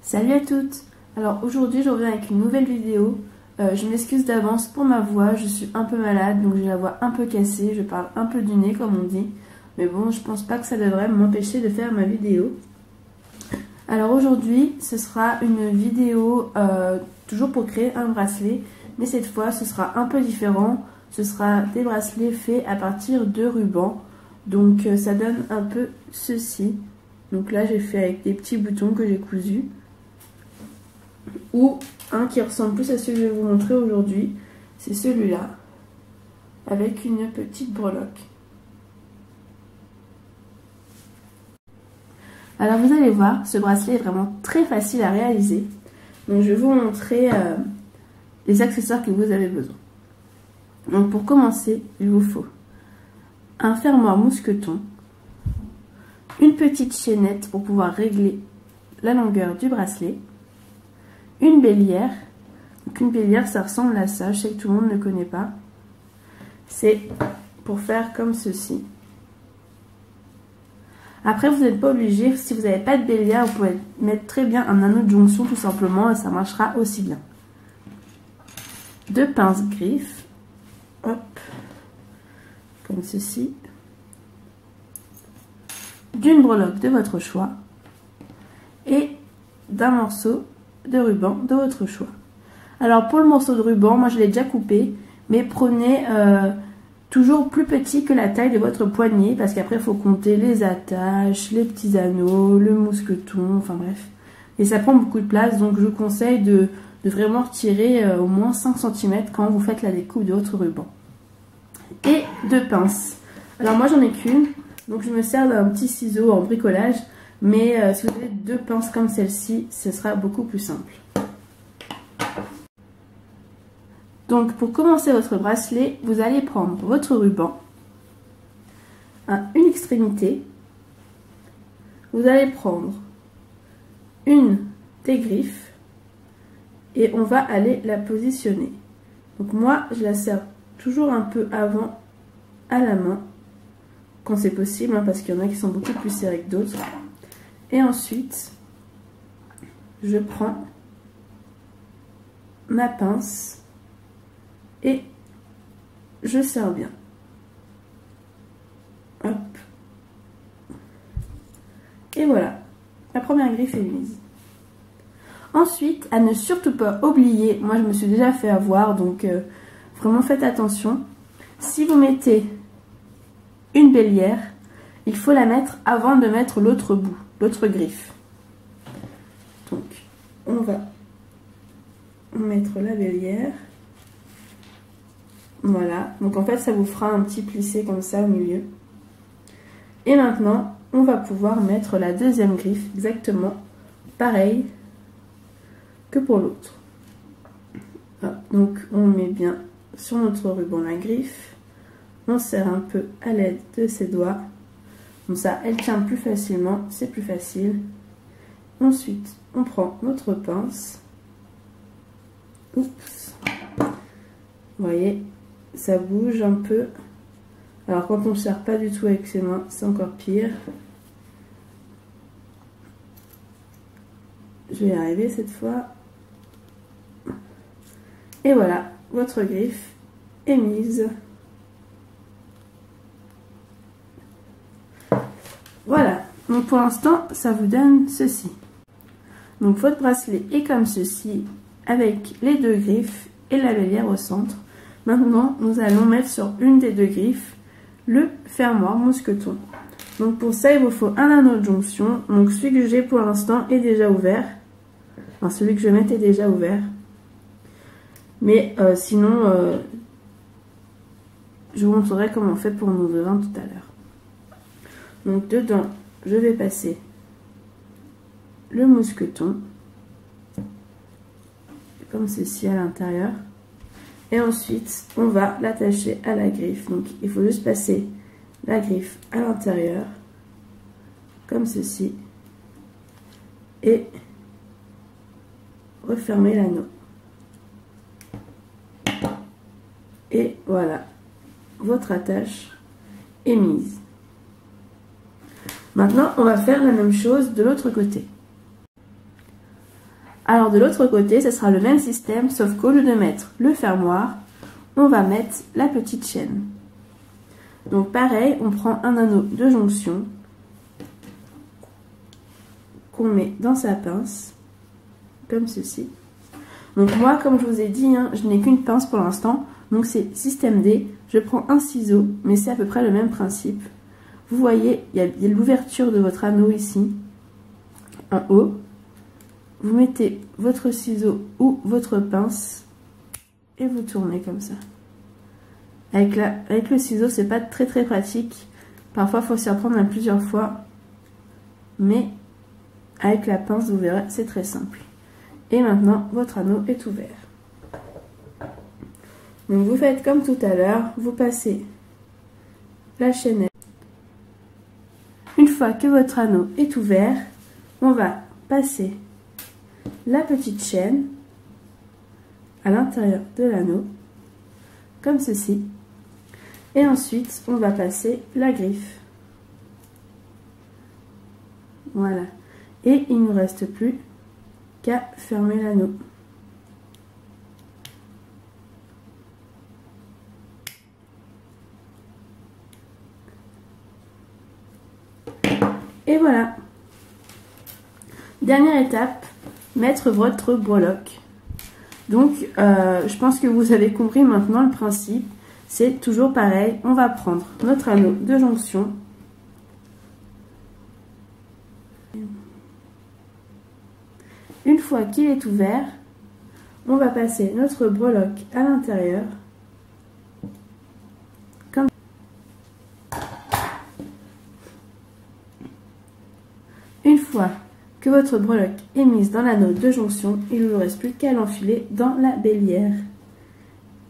Salut à toutes. Alors aujourd'hui je reviens avec une nouvelle vidéo. Je m'excuse d'avance pour ma voix, je suis un peu malade donc j'ai la voix un peu cassée, je parle un peu du nez comme on dit. Mais bon, je pense pas que ça devrait m'empêcher de faire ma vidéo. Alors aujourd'hui ce sera une vidéo toujours pour créer un bracelet, mais cette fois ce sera un peu différent. Ce sera des bracelets faits à partir de rubans. Donc ça donne un peu ceci. Donc là j'ai fait avec des petits boutons que j'ai cousus. Ou un qui ressemble plus à ce que je vais vous montrer aujourd'hui, c'est celui-là, avec une petite breloque. Alors vous allez voir, ce bracelet est vraiment très facile à réaliser. Donc je vais vous montrer les accessoires que vous avez besoin. Donc pour commencer, il vous faut un fermoir mousqueton, une petite chaînette pour pouvoir régler la longueur du bracelet, une bélière. Donc une bélière, ça ressemble à ça, je sais que tout le monde ne connaît pas. C'est pour faire comme ceci. Après, vous n'êtes pas obligé, si vous n'avez pas de bélière, vous pouvez mettre très bien un anneau de jonction tout simplement et ça marchera aussi bien. Deux pinces griffes, hop, comme ceci. D'une breloque de votre choix et d'un morceau de ruban de votre choix. Alors pour le morceau de ruban, moi je l'ai déjà coupé, mais prenez toujours plus petit que la taille de votre poignet, parce qu'après il faut compter les attaches, les petits anneaux, le mousqueton, enfin bref. Et ça prend beaucoup de place, donc je vous conseille de vraiment retirer au moins 5 cm quand vous faites la découpe de votre ruban. Et deux pinces. Alors moi j'en ai qu'une, donc je me sers d'un petit ciseau en bricolage. Mais si vous avez deux pinces comme celle-ci, ce sera beaucoup plus simple. Donc pour commencer votre bracelet, vous allez prendre votre ruban, une extrémité. Vous allez prendre une des griffes et on va aller la positionner. Donc moi, je la serre toujours un peu avant à la main, quand c'est possible, parce qu'il y en a qui sont beaucoup plus serrés que d'autres. Et ensuite, je prends ma pince et je serre bien. Hop. Et voilà, la première griffe est mise. Ensuite, à ne surtout pas oublier, moi je me suis déjà fait avoir, donc vraiment faites attention. Si vous mettez une bélière, il faut la mettre avant de mettre l'autre bout, l'autre griffe. Donc, on va mettre la bélière. Voilà. Donc, en fait, ça vous fera un petit plissé comme ça au milieu. Et maintenant, on va pouvoir mettre la deuxième griffe exactement pareil que pour l'autre. Donc, on met bien sur notre ruban la griffe. On serre un peu à l'aide de ses doigts. Comme ça, elle tient plus facilement, c'est plus facile. Ensuite, on prend notre pince. Oups. Vous voyez, ça bouge un peu. Alors, quand on ne serre pas du tout avec ses mains, c'est encore pire. Je vais y arriver cette fois. Et voilà, votre griffe est mise. Voilà, donc pour l'instant, ça vous donne ceci. Donc votre bracelet est comme ceci, avec les deux griffes et la bélière au centre. Maintenant, nous allons mettre sur une des deux griffes le fermoir mousqueton. Donc pour ça, il vous faut un anneau de jonction. Donc celui que j'ai pour l'instant est déjà ouvert. Enfin, celui que je vais mettre est déjà ouvert. Mais sinon, je vous montrerai comment on fait pour en ouvrir un tout à l'heure. Donc dedans, je vais passer le mousqueton, comme ceci à l'intérieur. Et ensuite, on va l'attacher à la griffe. Donc il faut juste passer la griffe à l'intérieur, comme ceci. Et refermer l'anneau. Et voilà, votre attache est mise. Maintenant, on va faire la même chose de l'autre côté. Alors de l'autre côté, ce sera le même système, sauf qu'au lieu de mettre le fermoir, on va mettre la petite chaîne. Donc pareil, on prend un anneau de jonction qu'on met dans sa pince, comme ceci. Donc moi, comme je vous ai dit, hein, je n'ai qu'une pince pour l'instant, donc c'est système D. Je prends un ciseau, mais c'est à peu près le même principe. Vous voyez, il y a l'ouverture de votre anneau ici, en haut. Vous mettez votre ciseau ou votre pince et vous tournez comme ça. Avec le ciseau, c'est pas très pratique. Parfois, il faut s'y reprendre à plusieurs fois. Mais avec la pince, vous verrez, c'est très simple. Et maintenant, votre anneau est ouvert. Donc, vous faites comme tout à l'heure. Vous passez la chaînette. Une fois que votre anneau est ouvert, on va passer la petite chaîne à l'intérieur de l'anneau, comme ceci. Et ensuite, on va passer la griffe. Voilà. Et il ne nous reste plus qu'à fermer l'anneau. Et voilà. Dernière étape, mettre votre breloque. Donc, je pense que vous avez compris maintenant le principe. C'est toujours pareil, on va prendre notre anneau de jonction. Une fois qu'il est ouvert, on va passer notre breloque à l'intérieur. Comme une fois que votre breloque est mise dans l'anneau de jonction, il ne vous reste plus qu'à l'enfiler dans la bélière.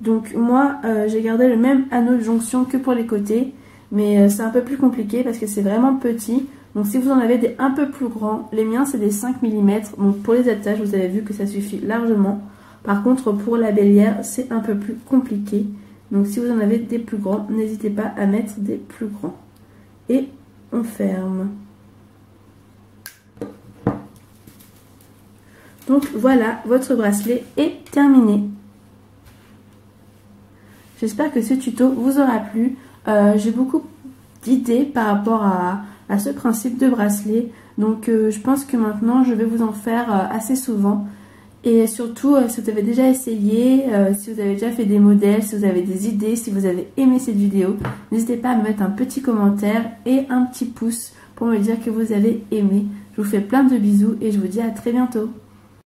Donc moi, j'ai gardé le même anneau de jonction que pour les côtés, mais c'est un peu plus compliqué parce que c'est vraiment petit. Donc si vous en avez des un peu plus grands, les miens c'est des 5 mm, donc pour les attaches, vous avez vu que ça suffit largement. Par contre, pour la bélière, c'est un peu plus compliqué. Donc si vous en avez des plus grands, n'hésitez pas à mettre des plus grands. Et on ferme. Donc voilà, votre bracelet est terminé. J'espère que ce tuto vous aura plu. J'ai beaucoup d'idées par rapport à ce principe de bracelet. Donc je pense que maintenant je vais vous en faire assez souvent. Et surtout, si vous avez déjà essayé, si vous avez déjà fait des modèles, si vous avez des idées, si vous avez aimé cette vidéo, n'hésitez pas à me mettre un petit commentaire et un petit pouce pour me dire que vous avez aimé. Je vous fais plein de bisous et je vous dis à très bientôt.